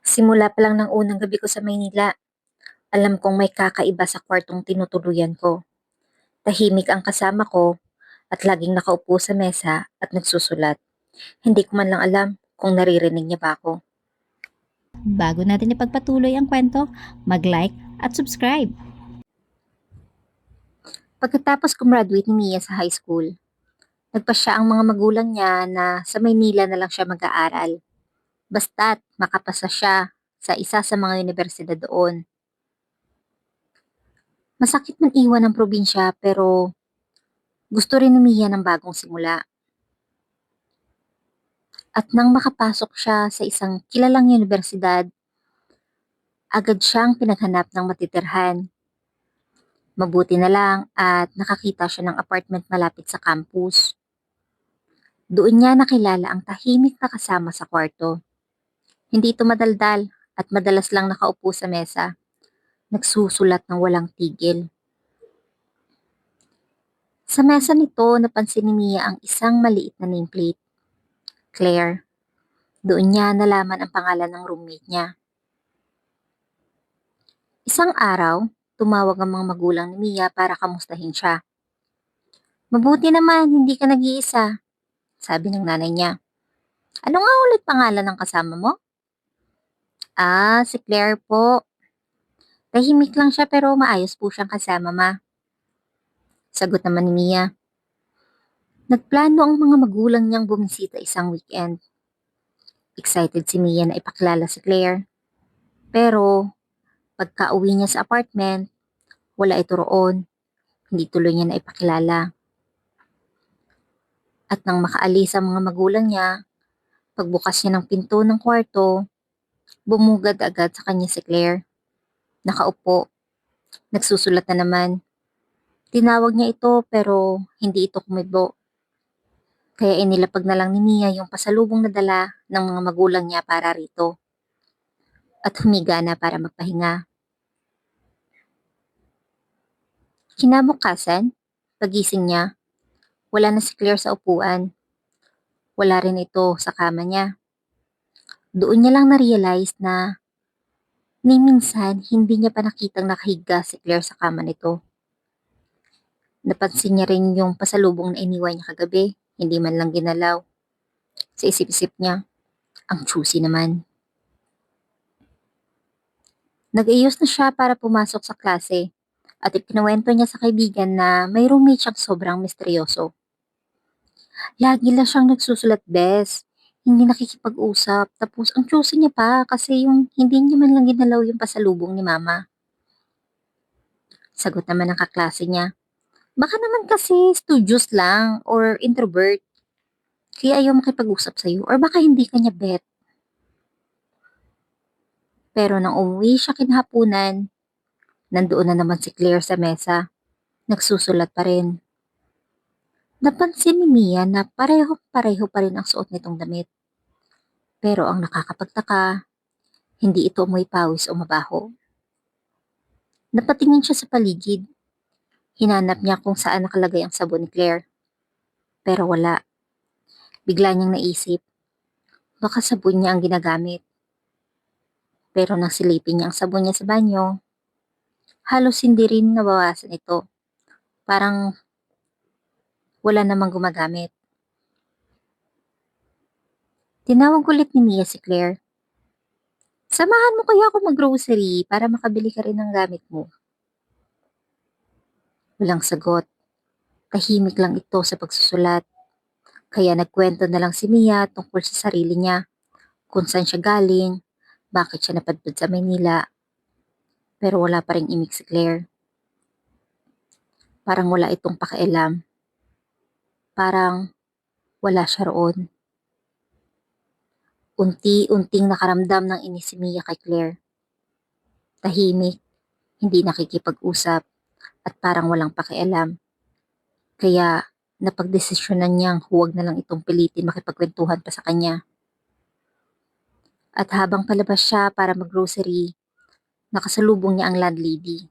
Simula pa lang ng unang gabi ko sa Maynila, alam kong may kakaiba sa kwartong tinutuluyan ko. Tahimik ang kasama ko at laging nakaupo sa mesa at nagsusulat. Hindi ko man lang alam kung naririnig niya ba ako. Bago natin ipagpatuloy ang kwento, mag-like at subscribe. Pagkatapos gumraduate ni Mia sa high school, nagpasya ang mga magulang niya na sa Maynila na lang siya mag-aaral. Basta't makapasa siya sa isa sa mga universidad doon. Masakit man iwan ng probinsya pero gusto rin ni Mia ng bagong simula. At nang makapasok siya sa isang kilalang universidad, agad siyang pinaghanap ng matitirhan. Mabuti na lang at nakakita siya ng apartment malapit sa campus. Doon niya nakilala ang tahimik na kasama sa kwarto. Hindi ito madaldal at madalas lang nakaupo sa mesa, nagsusulat ng walang tigil. Sa mesa nito, napansin ni Mia ang isang maliit na nameplate, Claire. Doon niya nalaman ang pangalan ng roommate niya. Isang araw, tumawag ang mga magulang ni Mia para kamustahin siya. Mabuti naman, hindi ka nag-iisa, sabi ng nanay niya. Ano nga ulit pangalan ng kasama mo? Ah, si Claire po. Tahimik lang siya pero maayos po siyang kasama, ma. Sagot naman ni Mia. Nagplano ang mga magulang niyang bumisita isang weekend. Excited si Mia na ipakilala si Claire. Pero pagka-uwi niya sa apartment, wala ito roon. Hindi tuloy niya na ipakilala. At nang makaalis ang mga magulang niya, pagbukas niya ng pinto ng kwarto, bumugad agad sa kanya si Claire. Nakaupo, nagsusulat na naman. Tinawag niya ito pero hindi ito kumibo. Kaya inilapag na lang ni Mia yung pasalubong na dala ng mga magulang niya para rito. At humiga na para magpahinga. Kinabukasan, pagising niya, wala na si Claire sa upuan. Wala rin ito sa kama niya. Doon niya lang na-realize na ni minsan hindi niya pa nakitang nakahiga si Claire sa kama nito. Napansin niya rin yung pasalubong na iniwan niya kagabi, hindi man lang ginalaw. Sa isip-isip niya, ang choosy naman. Nag-ayos na siya para pumasok sa klase at ikinuwento niya sa kaibigan na may roommate siyang sobrang misteryoso. Lagi lang siyang nagsusulat bes, hindi nakikipag-usap, tapos ang choosy niya pa kasi yung hindi niya man lang ginalaw yung pasalubong ni mama. Sagot naman ng kaklase niya, baka naman kasi studious lang or introvert, kaya ayaw makipag-usap sa'yo or baka hindi ka niya bet. Pero nang umuwi siya kinahapunan, nandoon na naman si Claire sa mesa. Nagsusulat pa rin. Napansin ni Mia na pareho-pareho pa rin ang suot nitong damit. Pero ang nakakapagtaka, hindi ito amoy pawis o mabaho. Napatingin siya sa paligid. Hinanap niya kung saan nakalagay ang sabon ni Claire. Pero wala. Bigla niyang naisip, baka sabon niya ang ginagamit. Pero nang silipin niya ang sabon niya sa banyo, halos hindi rin nabawasan ito. Parang wala namang gumagamit. Tinawag ulit ni Mia si Claire. Samahan mo kaya ako mag-grocery para makabili ka rin ng gamit mo. Walang sagot. Tahimik lang ito sa pagsusulat. Kaya nagkwento na lang si Mia tungkol sa sarili niya, kung saan siya galing, bakit siya napadpad sa Maynila. Pero wala pa ring imik si Claire. Parang wala itong pakialam. Parang wala siya roon. Unti-unting nakaramdam ng inis si Mia kay Claire. Tahimik, hindi nakikipag-usap, at parang walang pakialam. Kaya napagdesisyonan niyang huwag na lang itong pilitin makipagkwentuhan pa sa kanya. At habang palabas siya para mag-grocery, nakasalubong niya ang landlady.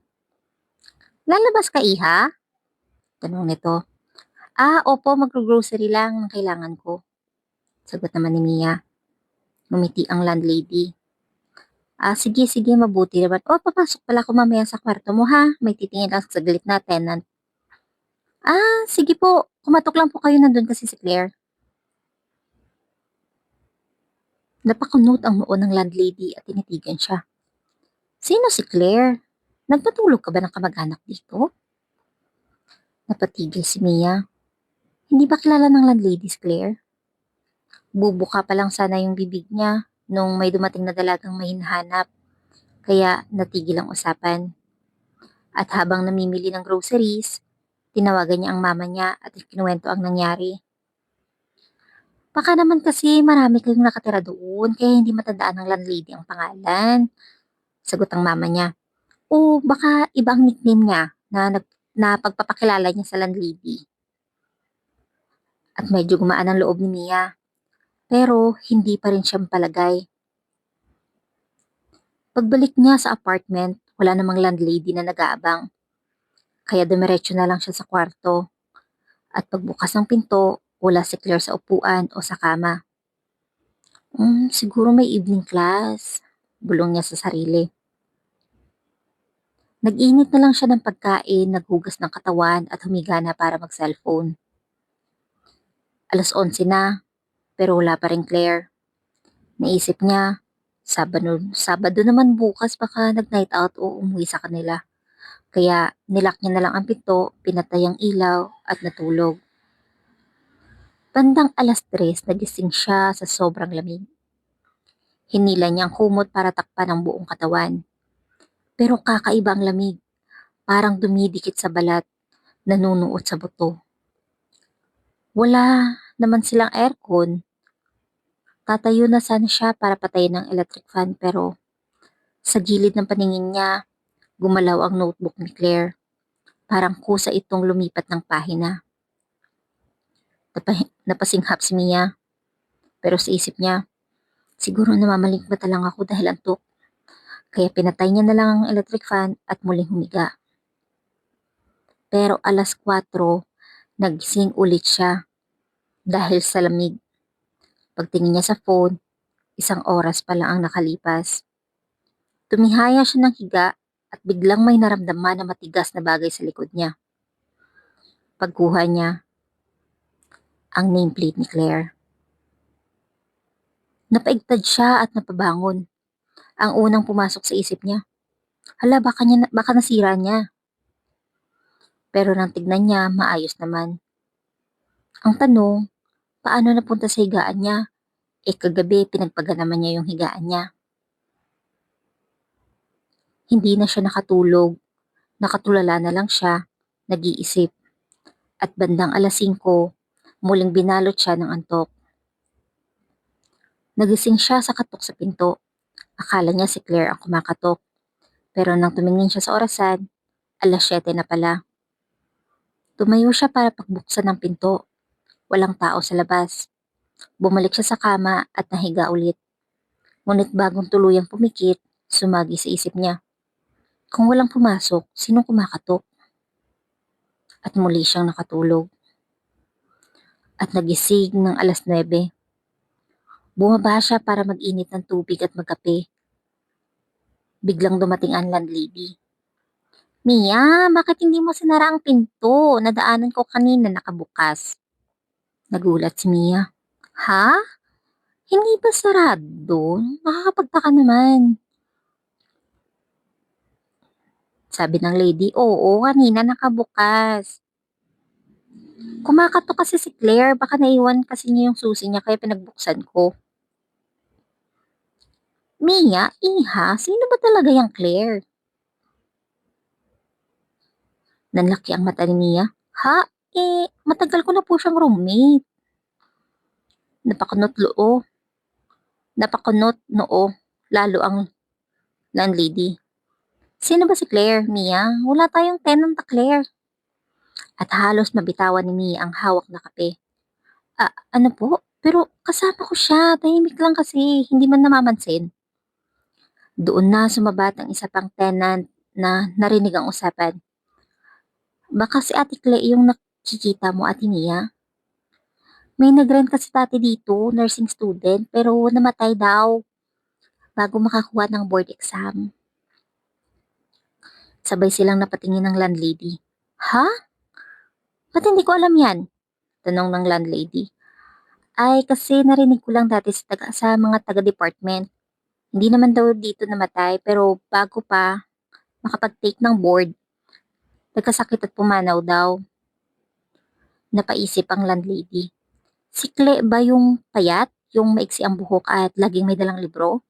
Lalabas ka, iha? Tanong nito. Ah, opo, mag-grocery lang ang kailangan ko. Sagot naman ni Mia. Ngumiti ang landlady. Sige, sige, mabuti naman. Papasok pala ako mamaya sa kwarto mo ha. May titingin lang saglit na tenant. Sige po. Kumatok lang po kayo nandun kasi si Claire. Napakunot ang noo ng landlady at tinitigan siya. Sino si Claire? Nagpatulog ka ba ng kamag-anak dito? Napatigil si Mia. Hindi ba kilala ng landlady si Claire? Bubuka pa lang sana yung bibig niya nung may dumating na dalagang may hinahanap. Kaya natigil ang usapan. At habang namimili ng groceries, tinawagan niya ang mama niya at ikinuwento ang nangyari. Baka naman kasi marami kayong nakatira doon kaya hindi matandaan ng landlady ang pangalan. Sagot ang mama niya. O baka ibang nickname niya na pagpapakilala niya sa landlady. At medyo gumaan ang loob ni Mia. Pero hindi pa rin siya palagay. Pagbalik niya sa apartment, wala namang landlady na nag-aabang. Kaya dumiretso na lang siya sa kwarto. At pagbukas ng pinto, wala si Claire sa upuan o sa kama. Siguro may evening class. Bulong niya sa sarili. Nag-init na lang siya ng pagkain, naghugas ng katawan at humiga na para mag-cellphone. 11:00 na, pero wala pa rin Claire. Naisip niya, Sabado naman bukas baka nag-night out o umuwi sa kanila. Kaya nilock niya na lang ang pinto, pinatay ang ilaw at natulog. Bandang 3:00 nagising siya sa sobrang lamig. Hinila niya ang kumot para takpan ang buong katawan. Pero kakaiba ang lamig, parang dumidikit sa balat, nanunuot sa buto. Wala naman silang aircon. Tatayo na sana siya para patayin ang electric fan pero sa gilid ng paningin niya, gumalaw ang notebook ni Claire. Parang kusa itong lumipat ng pahina. Napasinghap si Mia, pero sa isip niya, siguro namamalikmata lang ako dahil antok. Kaya pinatay niya na lang ang electric fan at muling humiga. Pero 4:00, nagising ulit siya dahil sa lamig. Pagtingin niya sa phone, 1 oras pa lang ang nakalipas. Tumihaya siya ng higa at biglang may naramdaman na matigas na bagay sa likod niya. Pagkuha niya, ang nameplate ni Claire. Napaigtad siya at napabangon. Ang unang pumasok sa isip niya, hala baka nasira niya. Pero nang tignan niya, maayos naman. Ang tanong, paano napunta sa higaan niya? Kagabi pinagpaganaman niya yung higaan niya. Hindi na siya nakatulog. Nakatulala na lang siya, nag-iisip. At bandang 5:00, muling binalot siya ng antok. Nagising siya sa katok sa pinto. Akala niya si Claire ang kumakatok. Pero nang tumingin siya sa orasan, 7:00 na pala. Tumayo siya para pagbuksan ng pinto. Walang tao sa labas. Bumalik siya sa kama at nahiga ulit. Ngunit bagong tuluyang pumikit, sumagi sa isip niya. Kung walang pumasok, sinong kumakatok? At muli siyang nakatulog. At nagising ng 9:00. Bumaba siya para mag-init ng tubig at magkape. Biglang dumating ang landlady. Mia, bakit hindi mo sinara ang pinto? Nadaanan ko kanina nakabukas. Nagulat si Mia. Ha? Hindi ba sarado? Nakakapagtaka naman. Sabi ng lady, oo, kanina nakabukas. Kumakatok kasi si Claire, baka naiwan kasi niya yung susi niya kaya pinagbuksan ko. Mia, iha, sino ba talaga yung Claire? Nanlaki ang mata ni Mia. Ha? Matagal ko na po siyang roommate. Napakunot noo, lalo ang landlady. Sino ba si Claire, Mia? Wala tayong tenant na Claire. At halos mabitawan ni Mia ang hawak na kape. Ano po? Pero kasama ko siya, tahimik lang kasi, hindi man namamansin. Doon na sumabat ang isa pang tenant na narinig ang usapan. Baka si Ate Claire yung nakikita mo, Ate Mia? May nag-rent kasi dati dito, nursing student, pero namatay daw. bago makakuha ng board exam. Sabay silang napatingin ng landlady. Ha? Ba't hindi ko alam yan? Tanong ng landlady. Ay, kasi narinig ko lang dati sa mga taga-department. Hindi naman daw dito namatay, pero bago pa makapag-take ng board, nagkasakit at pumanaw daw. Napaisip ang landlady. Si Cle ba yung payat, yung maiksi ang buhok at laging may dalang libro?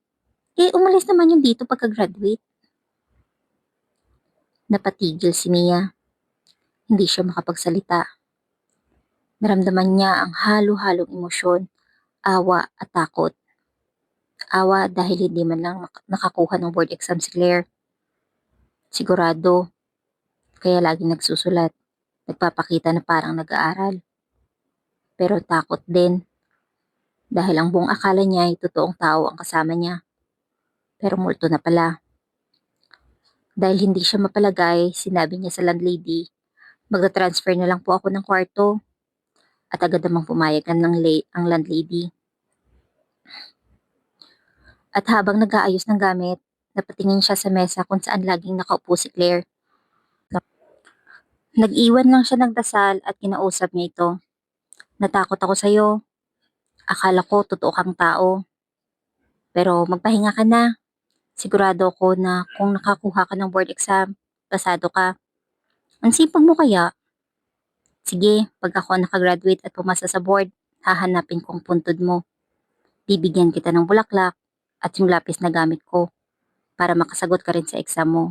Umalis naman yung dito pagka-graduate. Napatigil si Mia. Hindi siya makapagsalita. Naramdaman niya ang halo-halong emosyon, awa at takot. Awa dahil hindi man lang nakakuha ng board exam si Claire. Sigurado, kaya laging nagsusulat. Nagpapakita na parang nag-aaral. Pero takot din dahil ang buong akala niya ay totoong tao ang kasama niya. Pero multo na pala. Dahil hindi siya mapalagay, sinabi niya sa landlady, magta-transfer na lang po ako ng kwarto. At agad namang pumayag ang landlady. At habang nag-aayos ng gamit, napatingin siya sa mesa kung saan laging nakaupo si Claire. Nag-iwan lang siya ng dasal at kinausap niya ito. Natakot ako sa'yo. Akala ko totoo kang tao. Pero magpahinga ka na. Sigurado ako na kung nakakuha ka ng board exam, pasado ka. Ang sipag mo kaya? Sige, pag ako nakagraduate at pumasa sa board, hahanapin kong puntod mo. Bibigyan kita ng bulaklak at yung lapis na gamit ko para makasagot ka rin sa exam mo.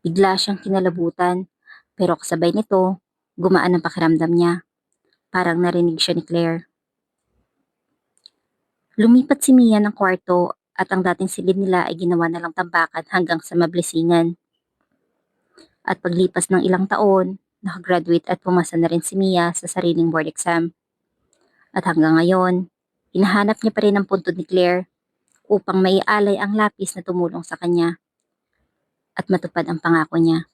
Bigla siyang kinalabutan, pero kasabay nito, gumaan ang pakiramdam niya. Parang narinig siya ni Claire. Lumipat si Mia ng kwarto at ang dating silid nila ay ginawa na lang tambakan hanggang sa mablisingan. At paglipas ng ilang taon, nakagraduate at pumasa na rin si Mia sa sariling board exam. At hanggang ngayon, hinahanap niya pa rin ang puntod ni Claire upang maialay ang lapis na tumulong sa kanya at matupad ang pangako niya.